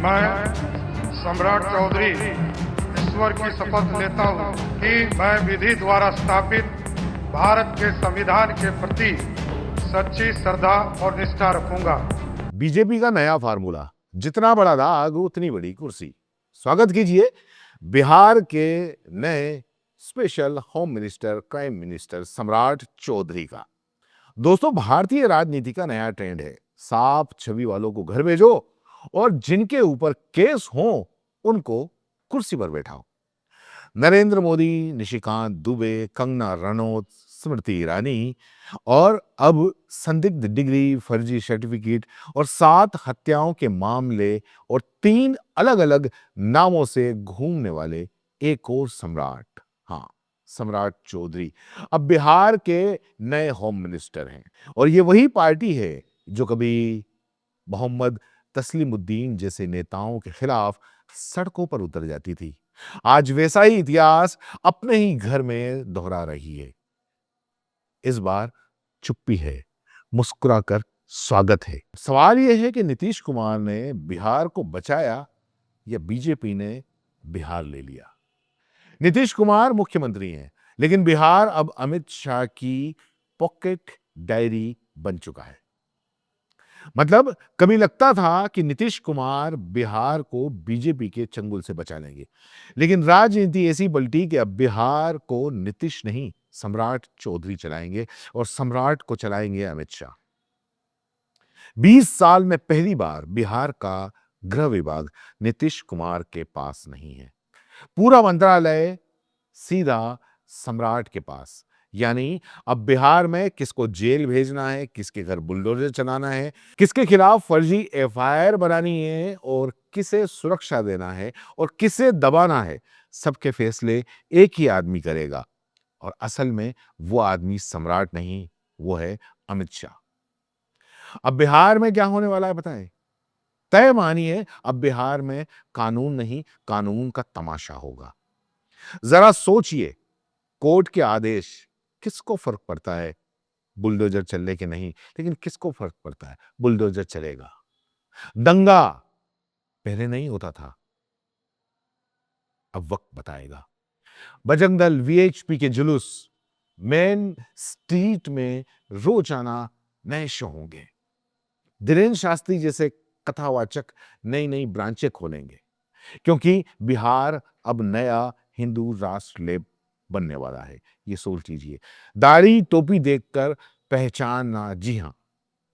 मैं सम्राट चौधरी ईश्वर की शपथ लेता हूँ कि मैं विधि द्वारा स्थापित भारत के संविधान के प्रति सच्ची श्रद्धा और निष्ठा रखूंगा। बीजेपी का नया फार्मूला, जितना बड़ा दाग उतनी बड़ी कुर्सी। स्वागत कीजिए बिहार के नए special home minister, prime minister सम्राट चौधरी का। दोस्तों, भारतीय राजनीति का नया ट्रेंड है, साफ छवि वालों को घर भेजो और जिनके ऊपर केस हो उनको कुर्सी पर बैठाओ। नरेंद्र मोदी, निशिकांत दुबे, कंगना रनौत, स्मृति ईरानी और अब संदिग्ध डिग्री, फर्जी सर्टिफिकेट और 7 हत्याओं के मामले और 3 अलग अलग नामों से घूमने वाले एक और सम्राट, हाँ, सम्राट चौधरी अब बिहार के नए होम मिनिस्टर हैं। और ये वही पार्टी है जो कभी मोहम्मद तस्लीमुद्दीन जैसे नेताओं के खिलाफ सड़कों पर उतर जाती थी, आज वैसा ही इतिहास अपने ही घर में दोहरा रही है। इस बार चुप्पी है, मुस्कुराकर स्वागत है। सवाल यह है कि नीतीश कुमार ने बिहार को बचाया या बीजेपी ने बिहार ले लिया। नीतीश कुमार मुख्यमंत्री हैं, लेकिन बिहार अब अमित शाह की पॉकेट डायरी बन चुका है। मतलब कभी लगता था कि नीतीश कुमार बिहार को बीजेपी के चंगुल से बचा लेंगे, लेकिन राजनीति ऐसी पलटी कि अब बिहार को नीतीश नहीं, सम्राट चौधरी चलाएंगे और सम्राट को चलाएंगे अमित शाह। 20 साल में पहली बार बिहार का गृह विभाग नीतीश कुमार के पास नहीं है। पूरा मंत्रालय सीधा सम्राट के पास। यानी अब बिहार में किसको जेल भेजना है, किसके घर बुलडोजर चलाना है, किसके खिलाफ फर्जी एफआईआर बनानी है और किसे सुरक्षा देना है और किसे दबाना है, सबके फैसले एक ही आदमी करेगा। और असल में वो आदमी सम्राट नहीं, वो है अमित शाह। अब बिहार में क्या होने वाला है बताएं? तय मानिए, अब बिहार में कानून नहीं, कानून का तमाशा होगा। जरा सोचिए, कोर्ट के आदेश, किसको फर्क पड़ता है बुलडोजर चलने के नहीं, लेकिन किसको फर्क पड़ता है बुलडोजर चलेगा। दंगा पहले नहीं होता था, अब वक्त बताएगा। बजरंग दल, वीएचपी के जुलूस, मेन स्ट्रीट में रोजाना नए शो होंगे। धीरेन्द्र शास्त्री जैसे कथावाचक नई नई ब्रांचें खोलेंगे, क्योंकि बिहार अब नया हिंदू राष्ट्र ले बनने वाला है। ये सोच लीजिए। दाढ़ी टोपी देखकर पहचानना, जी हां,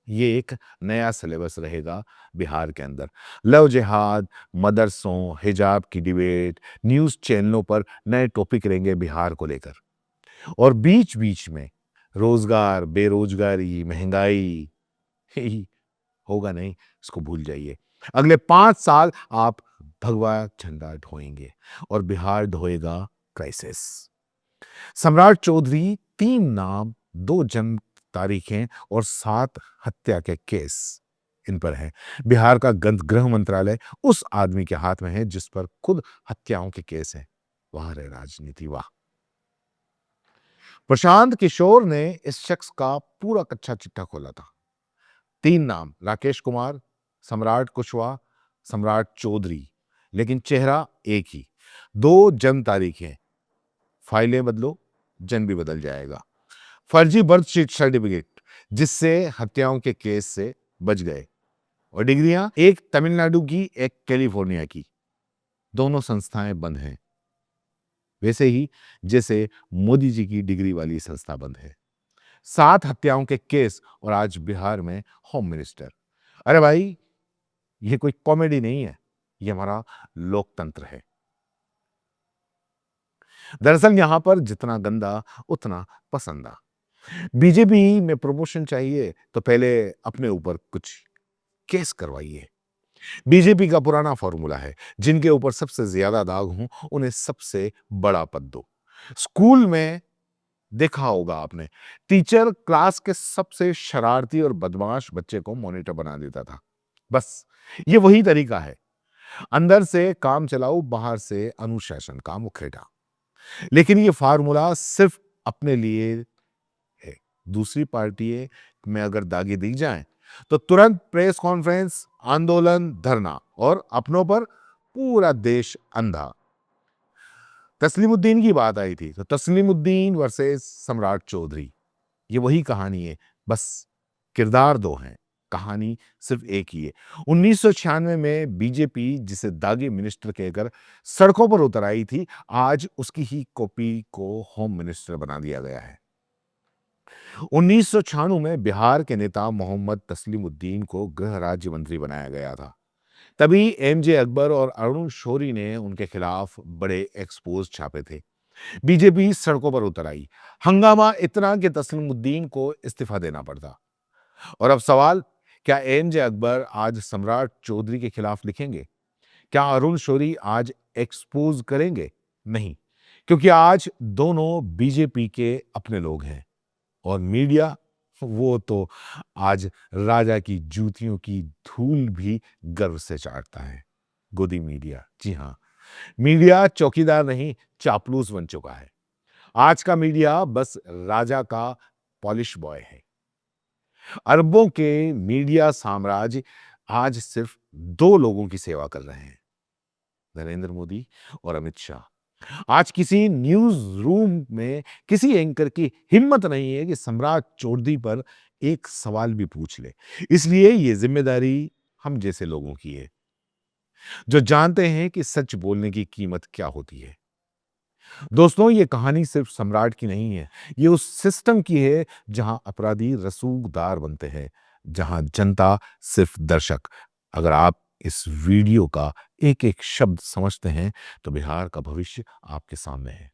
ये एक नया सिलेबस रहेगा बिहार के अंदर। लव जिहाद, मदरसों, हिजाब की डिबेट, न्यूज चैनलों पर नए टॉपिक रहेंगे बिहार को लेकर। और बीच बीच में रोजगार, बेरोजगारी, महंगाई ही होगा नहीं, इसको भूल जाइए। अगले 5 साल आप भगवा झंडा ढोएंगे और बिहार ढोएगा क्राइसिस। सम्राट चौधरी 3 नाम, 2 जन्म तारीखें और 7 हत्या के केस इन पर है। बिहार का गृह मंत्रालय उस आदमी के हाथ में है जिस पर खुद हत्याओं के केस हैं। वहां रहे राजनीति, वाह। प्रशांत किशोर ने इस शख्स का पूरा कच्चा चिट्ठा खोला था। 3 नाम, राकेश कुमार, सम्राट कुशवाहा, सम्राट चौधरी, लेकिन चेहरा एक ही। 2 जन्म तारीखें, फाइलें बदलो, जन्म भी बदल जाएगा। फर्जी बर्थ सर्टिफिकेट, जिससे हत्याओं के केस से बच गए। और डिग्रियां, एक तमिलनाडु की, एक कैलिफोर्निया की। दोनों संस्थाएं बंद हैं, वैसे ही जैसे मोदी जी की डिग्री वाली संस्था बंद है। 7 हत्याओं के केस और आज बिहार में होम मिनिस्टर। अरे भाई, ये कोई कॉमेडी नहीं है, ये हमारा लोकतंत्र है। दरअसल यहां पर जितना गंदा उतना पसंदा। बीजेपी में प्रमोशन चाहिए तो पहले अपने ऊपर कुछ केस करवाइए। बीजेपी का पुराना फॉर्मूला है, जिनके ऊपर सबसे ज्यादा दाग हो उन्हें सबसे बड़ा पद दो। स्कूल में देखा होगा आपने, टीचर क्लास के सबसे शरारती और बदमाश बच्चे को मॉनिटर बना देता था। बस ये वही तरीका है, अंदर से काम चलाओ, बाहर से अनुशासन का मुखौटा। लेकिन ये फार्मूला सिर्फ अपने लिए है। दूसरी पार्टी में अगर दागे दी जाए तो तुरंत प्रेस कॉन्फ्रेंस, आंदोलन, धरना। और अपनों पर पूरा देश अंधा। तस्लीमुद्दीन की बात आई थी तो तस्लीमुद्दीन वर्सेस सम्राट चौधरी, ये वही कहानी है, बस किरदार दो हैं, कहानी सिर्फ एक ही है। 1996 में बीजेपी जिसे दागी मिनिस्टर कहकर सड़कों पर उतर आई थी, आज उसकी ही कॉपी को होम मिनिस्टर बना दिया गया है। 1996 में बिहार के नेता मोहम्मद तस्लीमुद्दीन को गृह राज्य मंत्री बनाया गया था। तभी एमजे अकबर और अरुण शौरी ने उनके खिलाफ बड़े एक्सपोज छापे थे। बीजेपी सड़कों पर उतर आई, हंगामा इतना कि तस्लीमुद्दीन को इस्तीफा देना पड़ता। और अब सवाल, क्या एमजे अकबर आज सम्राट चौधरी के खिलाफ लिखेंगे? क्या अरुण शौरी आज एक्सपोज करेंगे? नहीं, क्योंकि आज दोनों बीजेपी के अपने लोग हैं और मीडिया, वो तो आज राजा की जूतियों की धूल भी गर्व से चाटता है। गोदी मीडिया, जी हां, मीडिया चौकीदार नहीं, चापलूस बन चुका है। आज का मीडिया बस राजा का पॉलिश बॉय है। अरबों के मीडिया साम्राज्य आज सिर्फ दो लोगों की सेवा कर रहे हैं, नरेंद्र मोदी और अमित शाह। आज किसी न्यूज रूम में किसी एंकर की हिम्मत नहीं है कि सम्राट चौधरी पर एक सवाल भी पूछ ले। इसलिए ये जिम्मेदारी हम जैसे लोगों की है, जो जानते हैं कि सच बोलने की कीमत क्या होती है। दोस्तों, ये कहानी सिर्फ सम्राट की नहीं है, ये उस सिस्टम की है जहां अपराधी रसूखदार बनते हैं, जहां जनता सिर्फ दर्शक। अगर आप इस वीडियो का एक एक शब्द समझते हैं तो बिहार का भविष्य आपके सामने है।